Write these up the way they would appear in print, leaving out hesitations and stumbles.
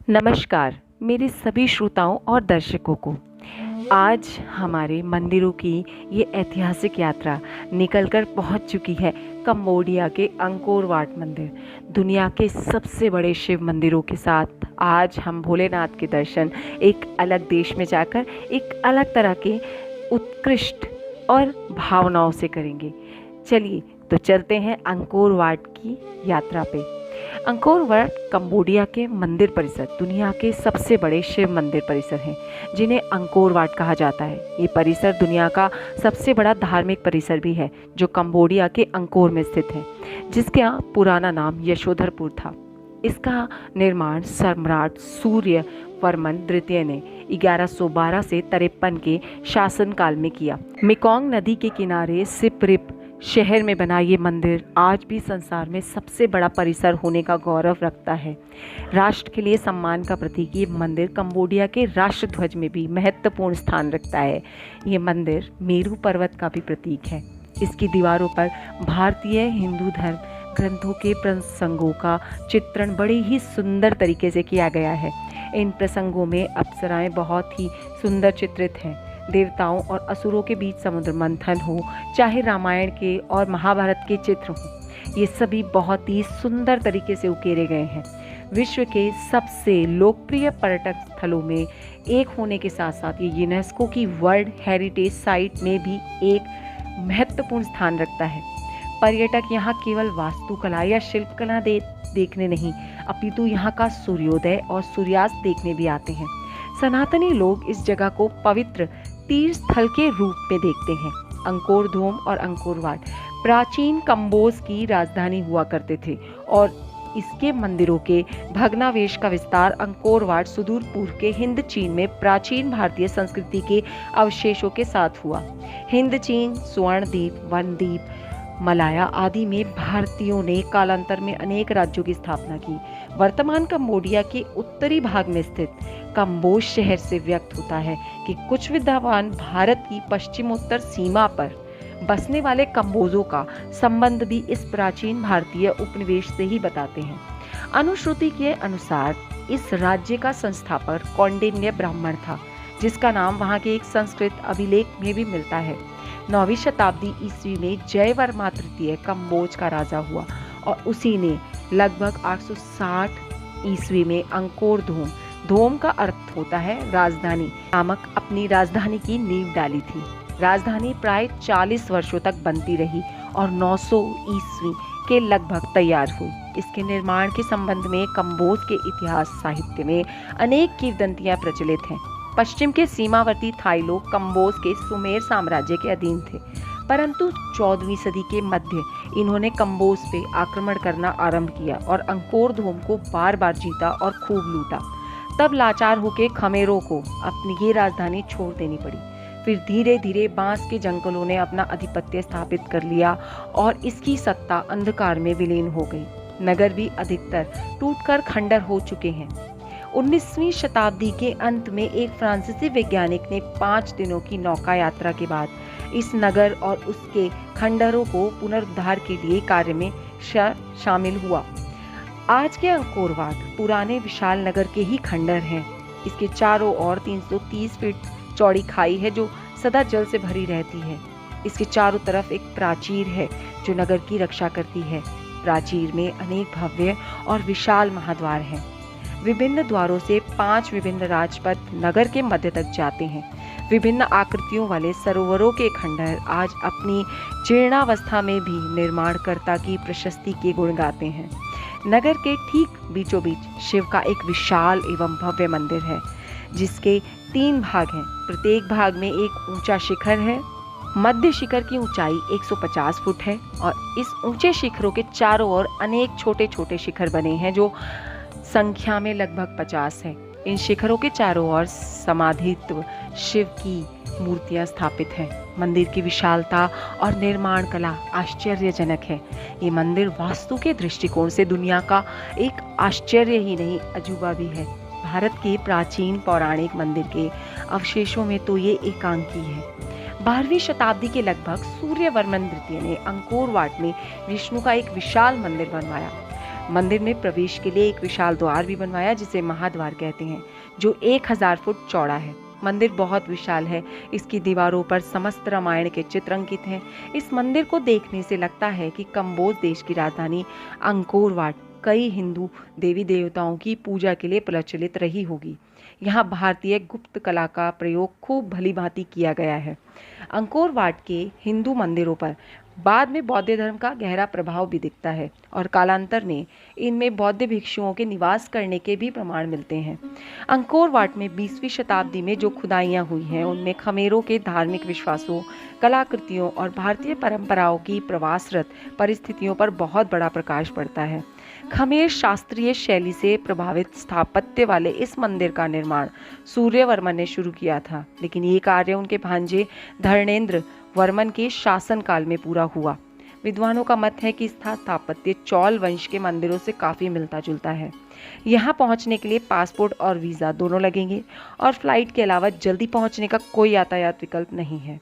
नमस्कार मेरे सभी श्रोताओं और दर्शकों को। आज हमारे मंदिरों की ये ऐतिहासिक यात्रा निकलकर पहुंच चुकी है कंबोडिया के अंकोर वाट मंदिर। दुनिया के सबसे बड़े शिव मंदिरों के साथ आज हम भोलेनाथ के दर्शन एक अलग देश में जाकर एक अलग तरह के उत्कृष्ट और भावनाओं से करेंगे। चलिए तो चलते हैं अंकोर वाट की यात्रा पे। अंकोर वाट कंबोडिया के मंदिर परिसर दुनिया के सबसे बड़े शिव मंदिर परिसर हैं, जिन्हें अंकोर वाट कहा जाता है। ये परिसर दुनिया का सबसे बड़ा धार्मिक परिसर भी है, जो कंबोडिया के अंकोर में स्थित है, जिसका पुराना नाम यशोधरपुर था। इसका निर्माण सम्राट सूर्य वर्मन द्वितीय ने 1112 से 53 के शासनकाल में किया। मेकोंग नदी के किनारे सिप शहर में बना ये मंदिर आज भी संसार में सबसे बड़ा परिसर होने का गौरव रखता है। राष्ट्र के लिए सम्मान का प्रतीक ये मंदिर कंबोडिया के राष्ट्र ध्वज में भी महत्वपूर्ण स्थान रखता है। ये मंदिर मेरू पर्वत का भी प्रतीक है। इसकी दीवारों पर भारतीय हिंदू धर्म ग्रंथों के प्रसंगों का चित्रण बड़े ही सुंदर तरीके से किया गया है। इन प्रसंगों में अप्सराएं बहुत ही सुंदर चित्रित हैं। देवताओं और असुरों के बीच समुद्र मंथन हो, चाहे रामायण के और महाभारत के चित्र हो, ये सभी बहुत ही सुंदर तरीके से उकेरे गए हैं। विश्व के सबसे लोकप्रिय पर्यटक स्थलों में एक होने के साथ साथ ये यूनेस्को की वर्ल्ड हेरिटेज साइट में भी एक महत्वपूर्ण स्थान रखता है। पर्यटक यहाँ केवल वास्तुकला या शिल्पकला देखने नहीं, अपितु यहाँ का सूर्योदय और सूर्यास्त देखने भी आते हैं। सनातनी लोग इस जगह को पवित्र तीर्थ स्थल के रूप में देखते हैं। अंकोर धोम और अंकोर वाट प्राचीन कंबोज की राजधानी हुआ करते थे और इसके मंदिरों के भग्नावशेष का विस्तार अंकोर वाट सुदूर पूर्व के हिंद चीन में प्राचीन भारतीय संस्कृति के अवशेषों के साथ हुआ। हिंद चीन, स्वर्णद्वीप, वनद्वीप, मलाया आदि में भारतीयों ने कालांतर में अनेक राज्यों की स्थापना की। वर्तमान कंबोडिया के उत्तरी भाग में स्थित कंबोज शहर से व्यक्त होता है कि कुछ विद्वान भारत की पश्चिमोत्तर सीमा पर बसने वाले कंबोजों का संबंध भी इस प्राचीन भारतीय उपनिवेश से ही बताते हैं। अनुश्रुति के अनुसार इस राज्य का संस्थापक कौंडिन्य ब्राह्मण था, जिसका नाम वहां के एक संस्कृत अभिलेख में भी मिलता है। 9वीं शताब्दी ईस्वी में जयवर्मा तृतीय कंबोज का राजा हुआ और उसी ने लगभग 860 ईस्वी में अंकोर धोम का अर्थ होता है राजधानी नामक अपनी राजधानी की नींव डाली थी। राजधानी प्राय 40 वर्षों तक बनती रही और 900 ईस्वी के लगभग तैयार हुई। इसके निर्माण के संबंध में कंबोज के इतिहास साहित्य में अनेक किंवदंतियां प्रचलित हैं। पश्चिम के सीमावर्ती थाई लोग कंबोज के सुमेर साम्राज्य के अधीन थे, परंतु 14वीं सदी के मध्य इन्होंने कंबोज पे आक्रमण करना आरंभ किया और अंकोर धोम को बार बार जीता और खूब लूटा। तब लाचार होकर खमेरों को अपनी ये राजधानी छोड़ देनी पड़ी। फिर धीरे धीरे बांस के जंगलों ने अपना आधिपत्य स्थापित कर लिया और इसकी सत्ता अंधकार में विलीन हो गई। नगर भी अधिकतर टूटकर खंडर हो चुके हैं। 19वीं शताब्दी के अंत में एक फ्रांसीसी वैज्ञानिक ने 5 दिनों की नौका यात्रा के बाद इस नगर और उसके खंडरों को पुनरुद्धार के लिए कार्य में शामिल हुआ। आज के अंकोर वाट पुराने विशाल नगर के ही खंडर हैं। इसके चारों ओर 330 फीट चौड़ी खाई है जो सदा जल से भरी रहती है। इसके चारों तरफ एक प्राचीर है जो नगर की रक्षा करती है। प्राचीर में अनेक भव्य और विशाल महाद्वार हैं। विभिन्न द्वारों से 5 विभिन्न राजपथ नगर के मध्य तक जाते हैं। विभिन्न आकृतियों वाले सरोवरों के खंडर आज अपनी जीर्णावस्था में भी निर्माणकर्ता की प्रशस्ति के गुण गाते हैं। नगर के ठीक बीचों बीच शिव का एक विशाल एवं भव्य मंदिर है, जिसके 3 भाग हैं। प्रत्येक भाग में एक ऊंचा शिखर है। मध्य शिखर की ऊंचाई 150 फुट है और इस ऊंचे शिखरों के चारों ओर अनेक छोटे छोटे शिखर बने हैं जो संख्या में लगभग 50 है। इन शिखरों के चारों ओर समाधित्व शिव की मूर्तियां स्थापित हैं। मंदिर की विशालता और निर्माण कला आश्चर्यजनक है। ये मंदिर वास्तु के दृष्टिकोण से दुनिया का एक आश्चर्य ही नहीं, अजूबा भी है। भारत के प्राचीन पौराणिक मंदिर के अवशेषों में तो ये एकांकी है। 12वीं शताब्दी के लगभग सूर्य वर्मन द्वितीय ने अंकोर वाट में विष्णु का एक विशाल मंदिर बनवाया। मंदिर में प्रवेश के लिए एक विशाल द्वार भी बनवाया जिसे महाद्वार कहते हैं, जो 1000 फुट चौड़ा है। मंदिर बहुत विशाल है। इसकी दीवारों पर समस्त रामायण के चित्र अंकित हैं। इस मंदिर को देखने से लगता है कि कंबोज देश की राजधानी अंकोर वाट कई हिंदू देवी देवताओं की पूजा के लिए प्रचलित रही होगी। यहाँ भारतीय गुप्त कला का प्रयोग खूब भली भांति किया गया है। अंकोर वाट के हिंदू मंदिरों पर बाद में बौद्ध धर्म का गहरा प्रभाव भी दिखता है और कालांतर ने इनमें बौद्ध भिक्षुओं के निवास करने के भी प्रमाण मिलते हैं। अंकोर वाट में 20वीं शताब्दी में जो खुदाइयाँ हुई हैं उनमें खमेरों के धार्मिक विश्वासों, कलाकृतियों और भारतीय परंपराओं की प्रवासरत परिस्थितियों पर बहुत बड़ा प्रकाश पड़ता है। खमेर शास्त्रीय शैली से प्रभावित स्थापत्य वाले इस मंदिर का निर्माण सूर्यवर्मन ने शुरू किया था, लेकिन ये कार्य उनके भांजे धर्मेंद्र वर्मन के शासनकाल में पूरा हुआ। विद्वानों का मत है कि इसका स्थापत्य चौल वंश के मंदिरों से काफ़ी मिलता जुलता है। यहाँ पहुँचने के लिए पासपोर्ट और वीज़ा दोनों लगेंगे और फ्लाइट के अलावा जल्दी पहुँचने का कोई यातायात विकल्प नहीं है।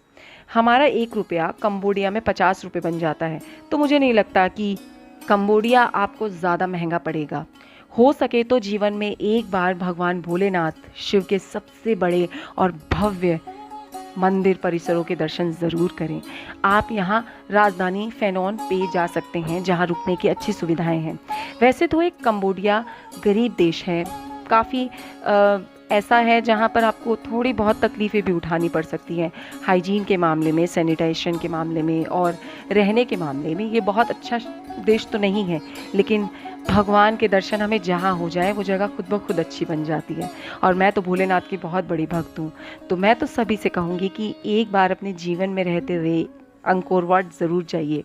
हमारा 1 रुपया कंबोडिया में 50 रुपये बन जाता है, तो मुझे नहीं लगता कि कंबोडिया आपको ज़्यादा महंगा पड़ेगा। हो सके तो जीवन में एक बार भगवान भोलेनाथ शिव के सबसे बड़े और भव्य मंदिर परिसरों के दर्शन ज़रूर करें। आप यहाँ राजधानी फेनोन पे जा सकते हैं, जहाँ रुकने की अच्छी सुविधाएं हैं। वैसे तो एक कंबोडिया गरीब देश है, काफ़ी ऐसा है जहाँ पर आपको थोड़ी बहुत तकलीफ़ें भी उठानी पड़ सकती हैं। हाइजीन के मामले में, सैनिटाइजेशन के मामले में और रहने के मामले में ये बहुत अच्छा देश तो नहीं है, लेकिन भगवान के दर्शन हमें जहाँ हो जाए वो जगह खुद ब खुद अच्छी बन जाती है। और मैं तो भोलेनाथ की बहुत बड़ी भक्त हूँ, तो मैं तो सभी से कहूँगी कि एक बार अपने जीवन में रहते हुए अंकोर वाट ज़रूर जाइए।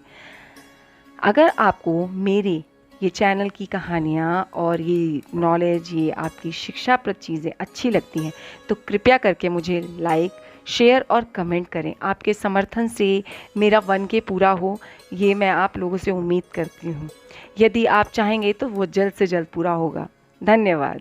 अगर आपको मेरे ये चैनल की कहानियाँ और ये नॉलेज, ये आपकी शिक्षाप्रद चीज़ें अच्छी लगती हैं तो कृपया करके मुझे लाइक, शेयर और कमेंट करें। आपके समर्थन से मेरा 1K पूरा हो, ये मैं आप लोगों से उम्मीद करती हूँ। यदि आप चाहेंगे तो वो जल्द से जल्द पूरा होगा। धन्यवाद।